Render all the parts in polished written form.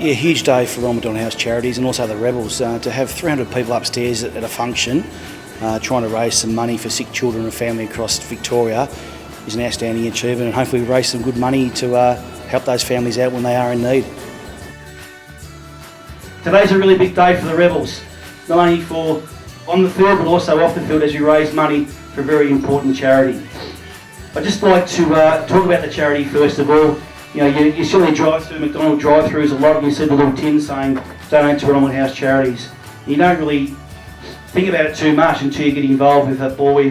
Yeah, huge day for Ronald McDonald House Charities and also the Rebels. To have 300 people upstairs at a function trying to raise some money for sick children and family across Victoria is an outstanding achievement, and hopefully we raise some good money to help those families out when they are in need. Today's a really big day for the Rebels, not only for on the field but also off the field as you raise money for a very important charity. I'd just like to talk about the charity first of all. You know, you certainly drive through McDonald drive-throughs a lot and you see the little tin saying donate to Ronald House Charities. You don't really think about it too much until you get involved with a boy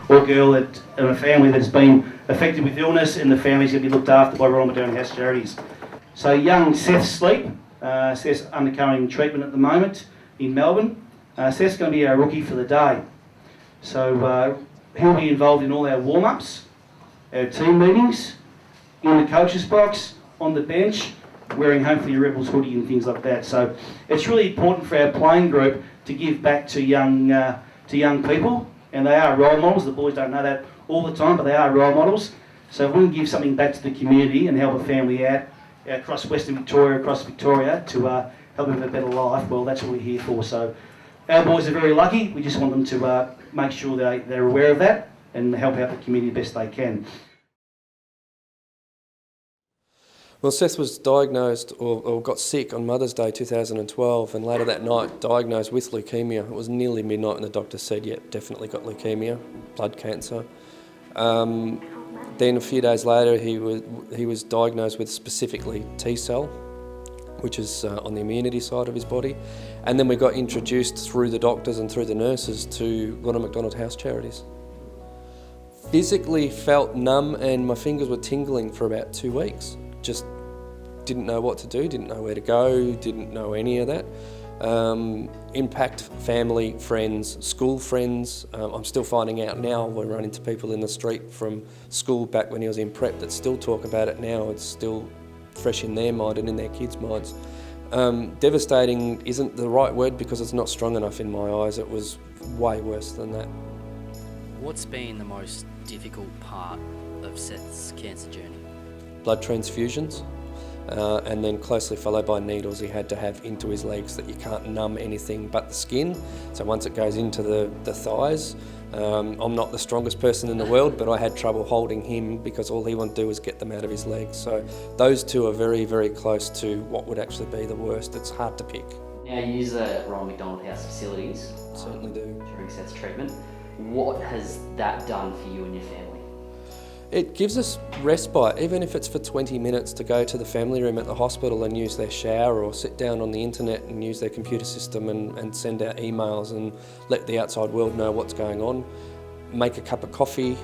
or girl and a family that's been affected with illness, and the family's going to be looked after by Ronald McDonald House Charities. So young Seth Sleep, Seth's undergoing treatment at the moment in Melbourne. Seth's going to be our rookie for the day. So he'll be involved in all our warm-ups, our team meetings, in the coach's box, on the bench, wearing hopefully a Rebels hoodie and things like that. So it's really important for our playing group to give back to young people, and they are role models. The boys don't know that all the time, but they are role models. So if we can give something back to the community and help a family out across Western Victoria, across Victoria, to help them have a better life, well, that's what we're here for. So our boys are very lucky. We just want them to make sure they're aware of that and help out the community the best they can. Well, Seth was diagnosed or got sick on Mother's Day 2012, and later that night diagnosed with leukaemia. It was nearly midnight and the doctor said, yep, definitely got leukaemia, blood cancer. Then a few days later he was diagnosed with specifically T-cell, which is on the immunity side of his body. And then we got introduced through the doctors and through the nurses to Ronald McDonald House Charities. Physically felt numb and my fingers were tingling for about 2 weeks. Just didn't know what to do, didn't know where to go, didn't know any of that. Impact family, friends, school friends. I'm still finding out now when I run into people in the street from school back when he was in prep that still talk about it now. It's still fresh in their mind and in their kids' minds. Devastating isn't the right word because it's not strong enough in my eyes. It was way worse than that. What's been the most difficult part of Seth's cancer journey? Blood transfusions, and then closely followed by needles he had to have into his legs that you can't numb anything but the skin. So once it goes into the thighs, I'm not the strongest person in the world, but I had trouble holding him because all he wanted to do was get them out of his legs. So those two are very, very close to what would actually be the worst. It's hard to pick. Now you use the Ronald McDonald House facilities. Certainly do. During Seth's treatment. What has that done for you and your family? It gives us respite, even if it's for 20 minutes, to go to the family room at the hospital and use their shower, or sit down on the internet and use their computer system and send out emails and let the outside world know what's going on. Make a cup of coffee,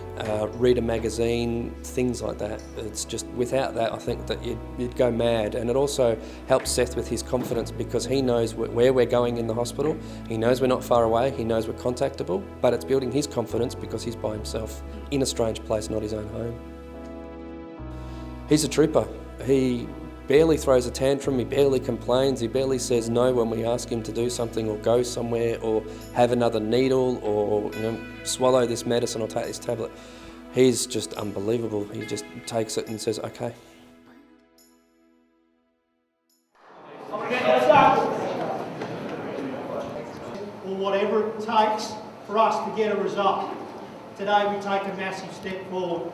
read a magazine, things like that. It's just, without that, I think that you'd go mad. And it also helps Seth with his confidence because he knows where we're going in the hospital. He knows we're not far away, he knows we're contactable, but it's building his confidence because he's by himself in a strange place, not his own home. He's a trooper. He barely throws a tantrum, he barely complains, he barely says no when we ask him to do something or go somewhere or have another needle or swallow this medicine or take this tablet. He's just unbelievable. He just takes it and says, okay. Or whatever it takes for us to get a result. Today we take a massive step forward.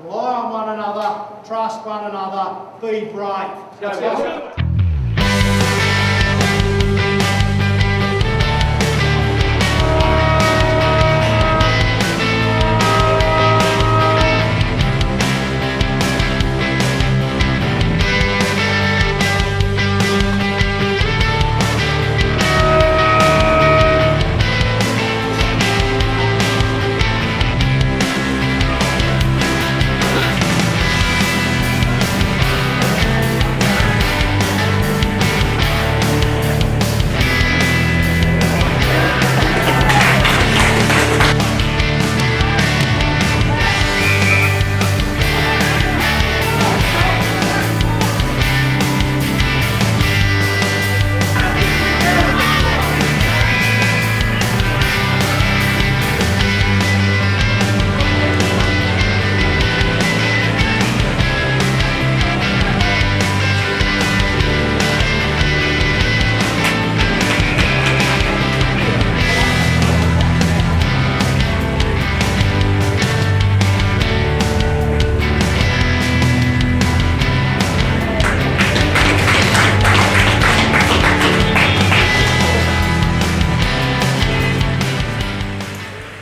Rely on one another, trust one another, be brave. Go.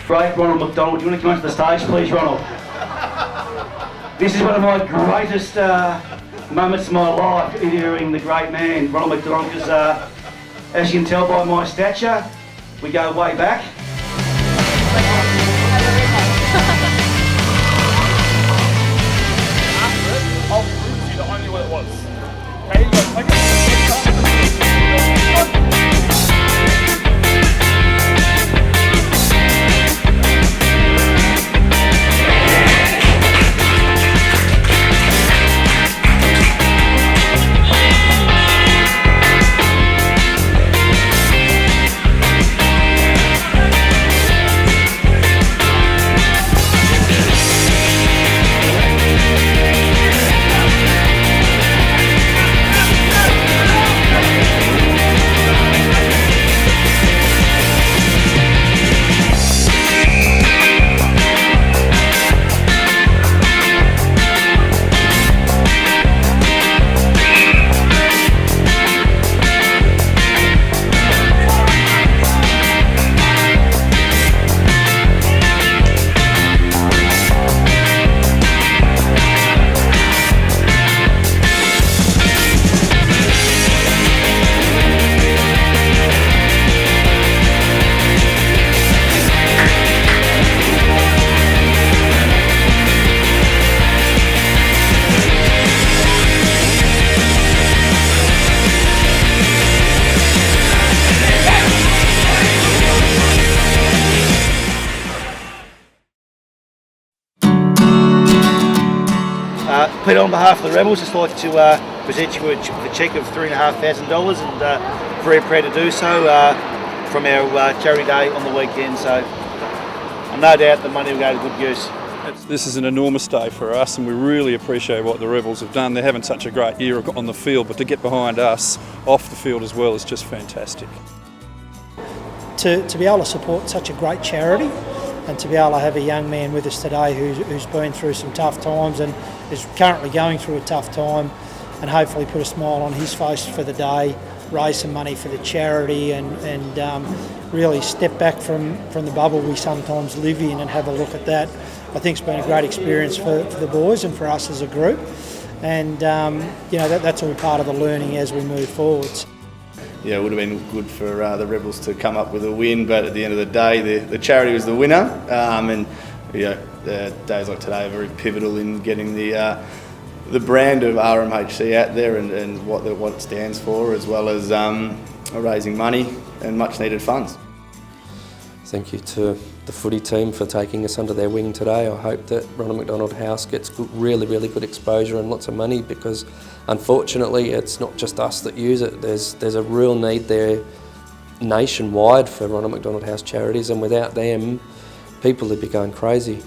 Great Ronald McDonald. Do you want to come onto the stage, please, Ronald? This is one of my greatest moments of my life, interviewing the great man, Ronald McDonald, because as you can tell by my stature, we go way back. I'll prove to you that I knew what it was. Okay, you go. Take it. Peter, on behalf of the Rebels, just like to present you with a cheque of $3,500 and very proud to do so from our charity day on the weekend. So no doubt the money will go to good use. This is an enormous day for us and we really appreciate what the Rebels have done. They're having such a great year on the field, but to get behind us off the field as well is just fantastic. To be able to support such a great charity and to be able to have a young man with us today who's been through some tough times and is currently going through a tough time, and hopefully put a smile on his face for the day, raise some money for the charity and really step back from the bubble we sometimes live in and have a look at that. I think it's been a great experience for the boys and for us as a group, and that's all part of the learning as we move forwards. Yeah, it would have been good for the Rebels to come up with a win, but at the end of the day, the charity was the winner, and days like today are very pivotal in getting the brand of RMHC out there and what it stands for, as well as raising money and much needed funds. Thank you to the footy team for taking us under their wing today. I hope that Ronald McDonald House gets really good exposure and lots of money, because unfortunately it's not just us that use it. There's a real need there nationwide for Ronald McDonald House charities, and without them people would be going crazy.